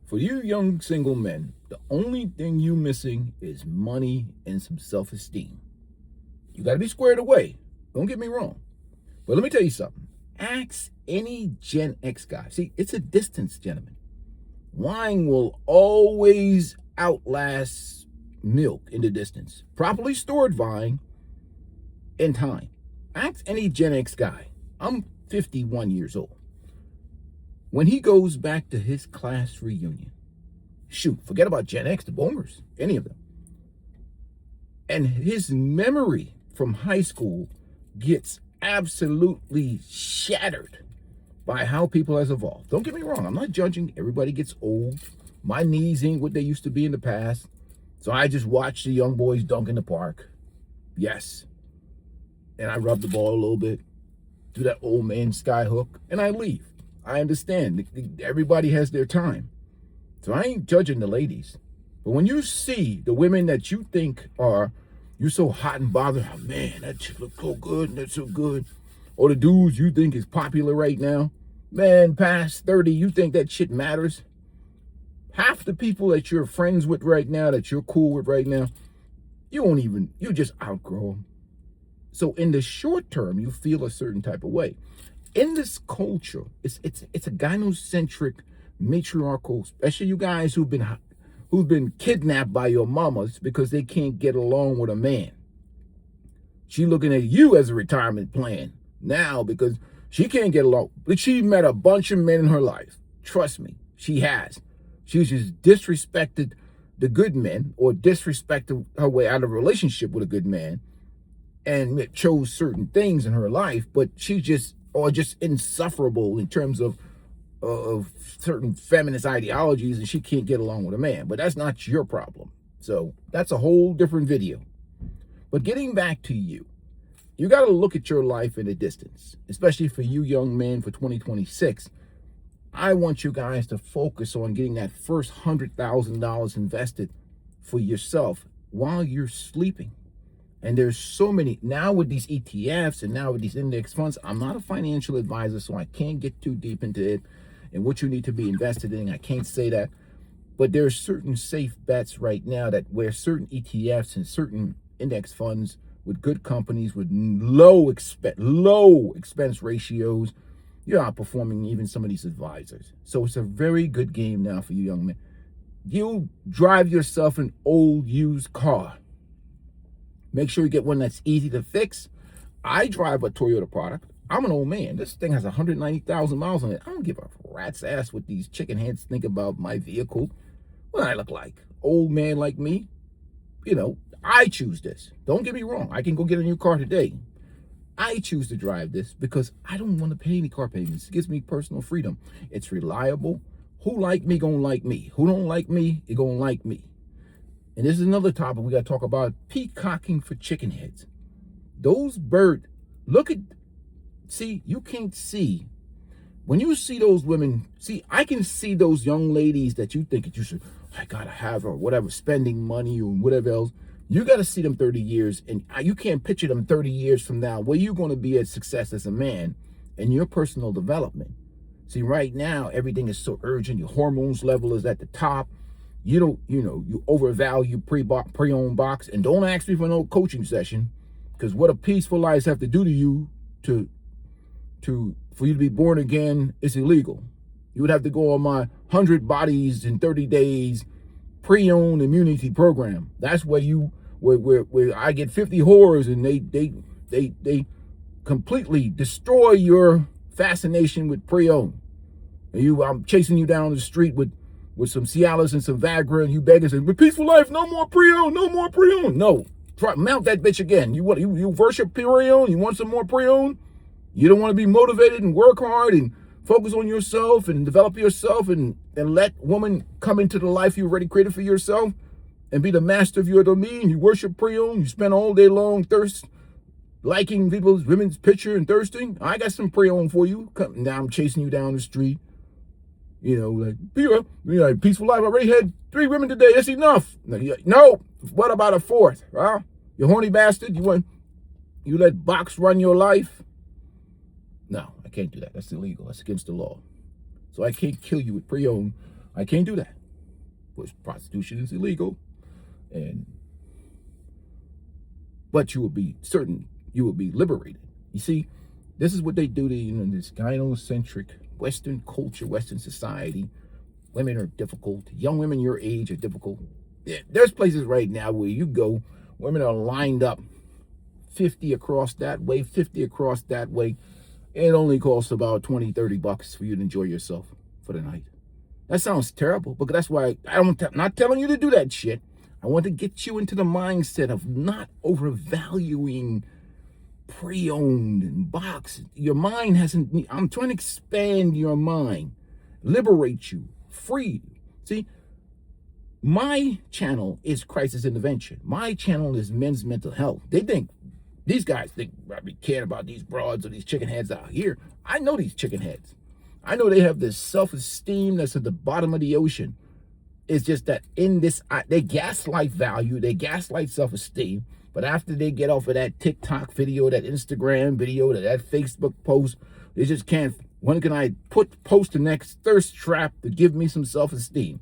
For you young single men, the only thing you missing is money and some self-esteem. You got to be squared away. Don't get me wrong. But let me tell you something. Ask any Gen X guy. See, it's a distance, gentlemen. Wine will always outlast milk in the distance. Properly stored wine in time. Ask any Gen X guy. I'm 51 years old. When he goes back to his class reunion, shoot, forget about Gen X, the boomers, any of them. And his memory from high school gets absolutely shattered by how people has evolved. Don't get me wrong, I'm not judging. Everybody gets old. My knees ain't what they used to be in the past. So I just watch the young boys dunk in the park. Yes. And I rub the ball a little bit, do that old man sky hook, and I leave. I understand. Everybody has their time. So I ain't judging the ladies. But when you see the women that you think are, you're so hot and bothered, oh man, that chick look so good and that's so good. Or the dudes you think is popular right now, man, past 30, you think that shit matters. Half the people that you're friends with right now, that you're cool with right now, you just outgrow them. So in the short term, you feel a certain type of way. In this culture, it's a gynocentric, matriarchal, especially you guys who've been kidnapped by your mamas because they can't get along with a man. She looking at you as a retirement plan now because she can't get along. But she met a bunch of men in her life. Trust me, she has. She's just disrespected the good men or disrespected her way out of a relationship with a good man and chose certain things in her life, but she's just insufferable in terms of certain feminist ideologies, and she can't get along with a man. But that's not your problem. So that's a whole different video. But getting back to you got to look at your life in a distance, especially for you young men for 2026. I want you guys to focus on getting that first $100,000 invested for yourself while you're sleeping. And there's so many now with these ETFs and now with these index funds. I'm not a financial advisor, so I can't get too deep into it and what you need to be invested in. I can't say that. But there's certain safe bets right now that where certain ETFs and certain index funds with good companies with low expense ratios, you're outperforming even some of these advisors. So it's a very good game now for you young men. You drive yourself an old used car. Make sure you get one that's easy to fix. I drive a Toyota product. I'm an old man. This thing has 190,000 miles on it. I don't give a rat's ass what these chicken heads think about my vehicle. What do I look like? Old man like me? You know, I choose this. Don't get me wrong. I can go get a new car today. I choose to drive this because I don't want to pay any car payments. It gives me personal freedom. It's reliable. Who like me gonna like me. Who don't like me, it gonna like me. And this is another topic we got to talk about, peacocking for chicken heads. Those birds, you can't see. When you see those women, I can see those young ladies that you think that you should, I got to have or whatever, spending money or whatever else. You got to see them 30 years, and you can't picture them 30 years from now where you're going to be at success as a man and your personal development. See, right now, everything is so urgent. Your hormones level is at the top. You overvalue pre-owned box, and don't ask me for no coaching session, because what a peaceful life have to do to you for you to be born again is illegal. You would have to go on my 100 bodies in 30 days pre-owned immunity program. That's where I get 50 whores and they completely destroy your fascination with pre-owned. And I'm chasing you down the street with some Cialis and some Viagra, and you beg and say, "But peaceful life, no more pre-owned, no more pre-owned." No, mount that bitch again. You worship pre-owned? You want some more pre-owned? You don't want to be motivated and work hard and focus on yourself and develop yourself and let woman come into the life you already created for yourself and be the master of your domain. You worship pre-owned. You spend all day long liking women's picture and thirsting. I got some pre-owned for you. Now I'm chasing you down the street. Peaceful life. I already had 3 women today. That's enough. No. What about a 4th? Huh? You horny bastard. You let box run your life? No, I can't do that. That's illegal. That's against the law. So I can't kill you with pre-owned. I can't do that. Because prostitution is illegal. But you will be certain you will be liberated. You see, this is what they do to this gynocentric Western culture, Western society. Women are difficult. Young women your age are difficult. There's places right now where you go, women are lined up 50 across that way, 50 across that way. It only costs about $20-$30 for you to enjoy yourself for the night. That sounds terrible, but that's why I'm not telling you to do that shit. I want to get you into the mindset of not overvaluing pre-owned and boxed. Your mind hasn't, I'm trying to expand your mind, liberate you, free. See, my channel is crisis intervention. My channel is men's mental health. These guys think I be caring about these broads or these chicken heads out here. I know these chicken heads. I know they have this self-esteem that's at the bottom of the ocean. It's just that in this, they gaslight value, they gaslight self-esteem, but after they get off of that TikTok video, that Instagram video, that Facebook post, they just can't, when can I post the next thirst trap to give me some self-esteem?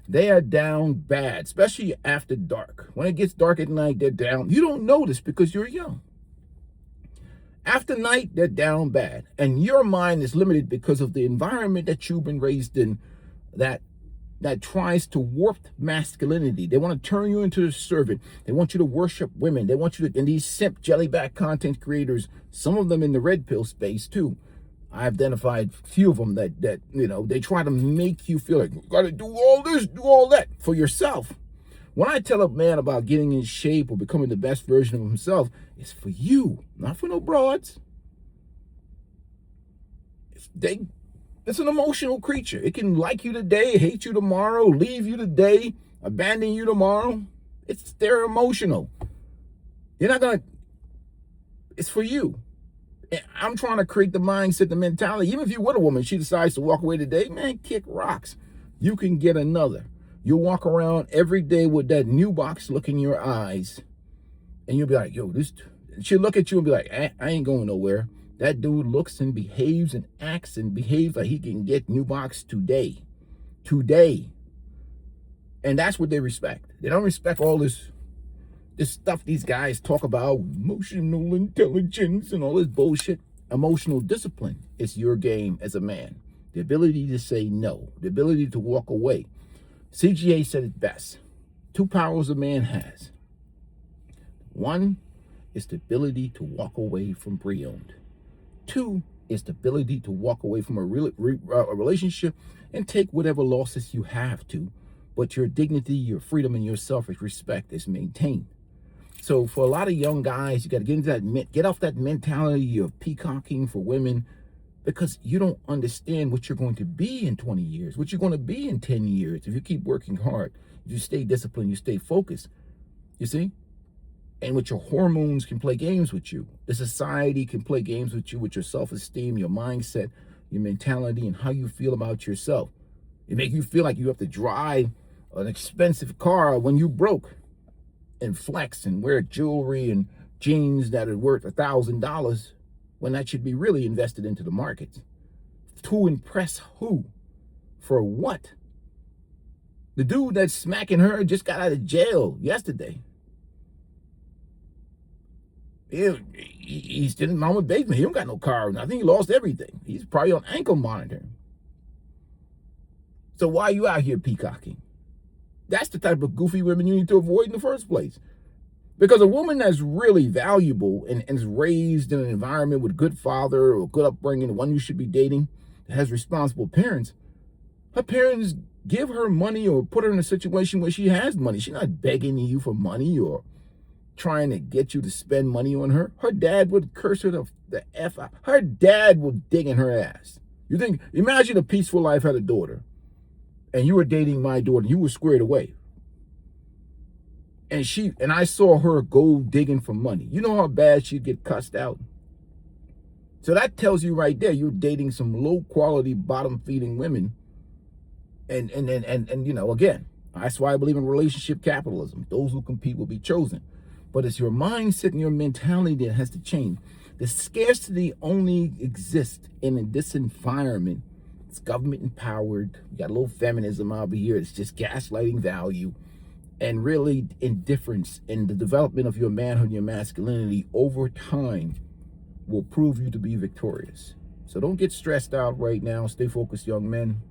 They are down bad, especially after dark. When it gets dark at night, they're down. You don't notice because you're young. After night, they're down bad. And your mind is limited because of the environment that you've been raised in that tries to warp masculinity. They want to turn you into a servant. They want you to worship women. They want you to, and these simp jellyback content creators, some of them in the red pill space too. I identified a few of them that they try to make you feel like you got to do all this, do all that for yourself. When I tell a man about getting in shape or becoming the best version of himself, it's for you, not for no broads. It's an emotional creature. It can like you today, hate you tomorrow, leave you today, abandon you tomorrow. They're emotional. You're not gonna, it's for you. I'm trying to create the mindset, the mentality. Even if you're with a woman, she decides to walk away today, man, kick rocks. You can get another. You'll walk around every day with that new box look in your eyes, and you'll be like, yo, she'll look at you and be like, I ain't going nowhere. That dude looks and behaves and acts and behaves like he can get new box today. And that's what they respect. They don't respect all this stuff these guys talk about, emotional intelligence and all this bullshit. Emotional discipline is your game as a man. The ability to say no, the ability to walk away. CGA said it best. 2 powers a man has. One is the ability to walk away from pre-owned. 2 is the ability to walk away from a relationship and take whatever losses you have to, but your dignity, your freedom, and your self-respect is maintained. So for a lot of young guys, you got to get into get off that mentality of peacocking for women, because you don't understand what you're going to be in 20 years, what you're going to be in 10 years. If you keep working hard, if you stay disciplined, you stay focused, you see? And with your hormones can play games with you. The society can play games with you, with your self-esteem, your mindset, your mentality, and how you feel about yourself. It make you feel like you have to drive an expensive car when you broke, and flex and wear jewelry and jeans that are worth $1,000 when that should be really invested into the markets. To impress who? For what? The dude that's smacking her just got out of jail yesterday. He's still in mama basement. He don't got no car or nothing. He lost everything. He's probably on ankle monitoring. So why are you out here peacocking? That's the type of goofy women you need to avoid in the first place. Because a woman that's really valuable and is raised in an environment with a good father or good upbringing, the one you should be dating, that has responsible parents, her parents give her money or put her in a situation where she has money. She's not begging you for money or trying to get you to spend money on her. Her dad would curse her the F out. Her dad would dig in her ass. Imagine a peaceful life had a daughter, and you were dating my daughter, you were squared away. And I saw her go digging for money. You know how bad she'd get cussed out? So that tells you right there, you're dating some low quality, bottom feeding women. And again, that's why I believe in relationship capitalism. Those who compete will be chosen. But it's your mindset and your mentality that has to change. The scarcity only exists in this environment It's government empowered. We got a little feminism over here. It's just gaslighting value and really indifference in the development of your manhood and your masculinity over time will prove you to be victorious. So don't get stressed out right now. Stay focused, young men.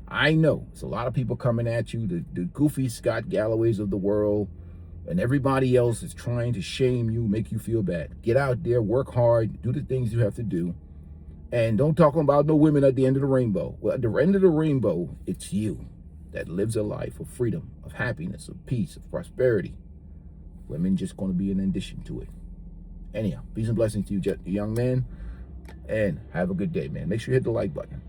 I know there's a lot of people coming at you, the goofy Scott Galloways of the world, and everybody else is trying to shame you, make you feel bad. Get out there, work hard, do the things you have to do. And don't talk about no women at the end of the rainbow. Well, at the end of the rainbow, it's you that lives a life of freedom, of happiness, of peace, of prosperity. Women just going to be an addition to it. Anyhow, peace and blessings to you, young man, and have a good day, man. Make sure you hit the like button.